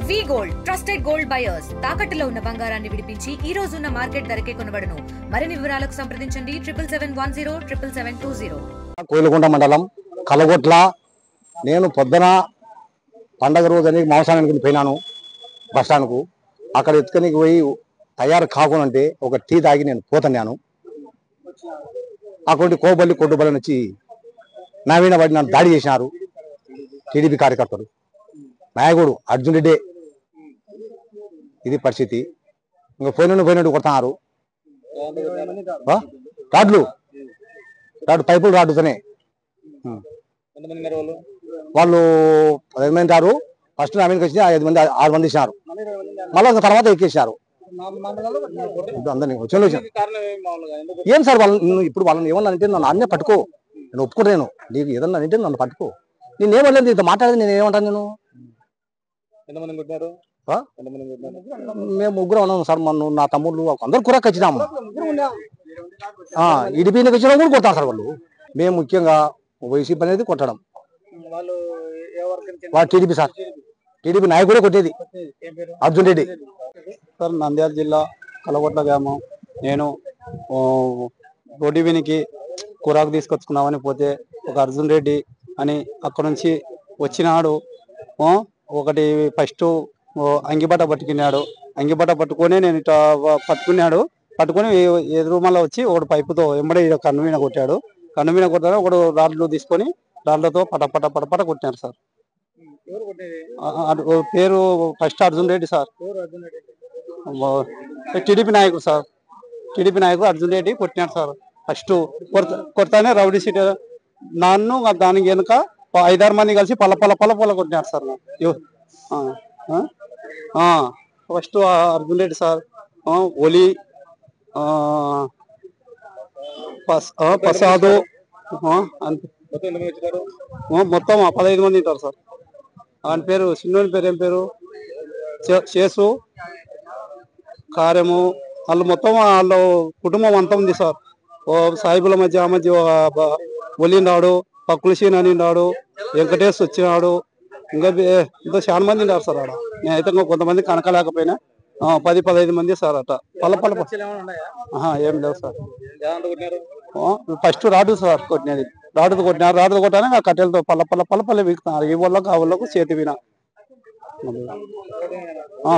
వి gold trusted gold buyers తాకట్టులో ఉన్న బంగారాన్ని విడిపించి ఈ రోజు ఉన్న మార్కెట్ ధరకే కొనబడును. మరిన్ని వివరాలకు సంప్రదించండి 7710 కోయిలకుంట మండలం కలగొట్ల. నేను పొద్దున పండగ రోజని మాంసానికి పోయినాను బస్టాండ్కు. అక్కడ ఎత్తుకనికి పోయి తయారు కాకుండా ఒక టీ తాగి నేను పోతున్నాను. అక్కడ కోబల్లి కొట్టుబల్లి నుంచి నా మీద పడి నన్ను దాడి చేసినారు టీడీపీ కార్యకర్తలు. నాయకుడు అర్జున్ రెడ్డి. ఇది పరిస్థితి. ఇంకా పోయినట్టు కొడుతున్నారు. రాడ్లు పైపులు రాడ్డుతోనే వాళ్ళు 15 మంది రారు. ఫస్ట్ నా మీదకి వచ్చి 5 మంది 6 మంది ఇచ్చినారు. మళ్ళీ తర్వాత ఎక్కేసారు అందరినీ. ఏం సార్ వాళ్ళు ఇప్పుడు వాళ్ళని ఏమన్నా అంటే నన్ను అన్నే పట్టుకో, నేను ఒప్పుకుంటాను. నీకు ఏదన్నా అంటే నన్ను పట్టుకో. నేను ఏమలేదు, ఇంత మాట్లాడేది నేను ఏమంటాను. నేను మేము ముగ్గురు ఉన్నాము సార్. మన నా తమ్ముళ్ళు అందరు కూడా ఖచ్చితాము. ఇడిపిన ఖచ్చితంగా కూడా కొడతాం సార్ వాళ్ళు. మేము ముఖ్యంగా వైసీపీ అనేది కొట్టడం. వాడు టీడీపీ సార్, టీడీపీ నాయకుడే కొట్టేది అర్జున్ రెడ్డి సార్. నంద్యాల జిల్లా కలగొట్ల గ్రామం. నేను రోడ్డువినికి కూరాకు తీసుకొచ్చుకున్నామని పోతే ఒక అర్జున్ రెడ్డి అని అక్కడ నుంచి వచ్చినాడు. ఒకటి ఫస్ట్ అంగిబట్ట పట్టుకున్నాడు. అంగిబట్ట పట్టుకొని నేను ఇట్లా పట్టుకొని ఎదురు మళ్ళీ వచ్చి ఒకటి పైపుతో ఎంబడే కన్ను మీద కొట్టాడు. కన్ను మీద కొట్టాడు. ఒకడు రాడ్లు తీసుకొని రాడ్లతో పటపట కొట్టినారు సార్. పేరు ఫస్ట్ అర్జున్ రెడ్డి సార్. టీడీపీ నాయకుడు సార్. టీడీపీ నాయకుడు అర్జున్ రెడ్డి కొట్టినాడు సార్. ఫస్ట్ కొడతానే రౌడీ సీట్ నన్ను దానికి వెనుక 5-6 మంది కలిసి పల్ల కొట్టినారు sir. First Arjun Reddy sir. ఒలి ప్రసాద్ మొత్తం 15 మంది ఉంటారు సార్. ఆయన పేరు చిన్నోని పేరు ఏం పేరు చేసు కార్యము. వాళ్ళు మొత్తం వాళ్ళు కుటుంబం అంతా ఉంది సార్. ఓ సాయిబుల మధ్య ఒలినాడు, పక్కులసీన్ అని ఉన్నాడు, వెంకటేష్ వచ్చినాడు. ఇంకా చాలా మంది ఉన్నారు సార్ ఆడ. నేనైతే కొంతమంది కనకలేకపోయినా 10-15 మంది సార్. అట పల్ల ఏం లేవు సార్. ఫస్ట్ రాడు సార్ కొట్టినది. రాడుతో కొట్టానే ఆ కట్టెలతో పల్ల వీకుతున్నారు. ఈ వాళ్ళకు ఆ వాళ్ళకు చేతి విన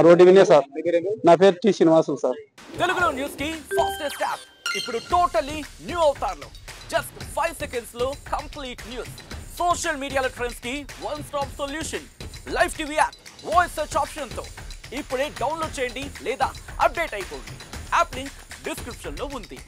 రోడ్డు వినే సార్. నా పేరు టి శ్రీనివాసులు సార్. తెలుగులో న్యూస్ కి ఫాస్టెస్ట్ యాప్ ఇప్పుడు టోటల్లీ న్యూ అవతార్ లో జస్ట్ 5 seconds లో కంప్లీట్ న్యూస్. సోషల్ మీడియాలో ట్రెండ్స్ కి one stop solution. Live TV app voice search option తో ఇప్పుడే డౌన్లోడ్ చేయండి లేదా అప్డేట్ అయిపోండి. యాప్ లింక్ డిస్క్రిప్షన్ లో ఉంది.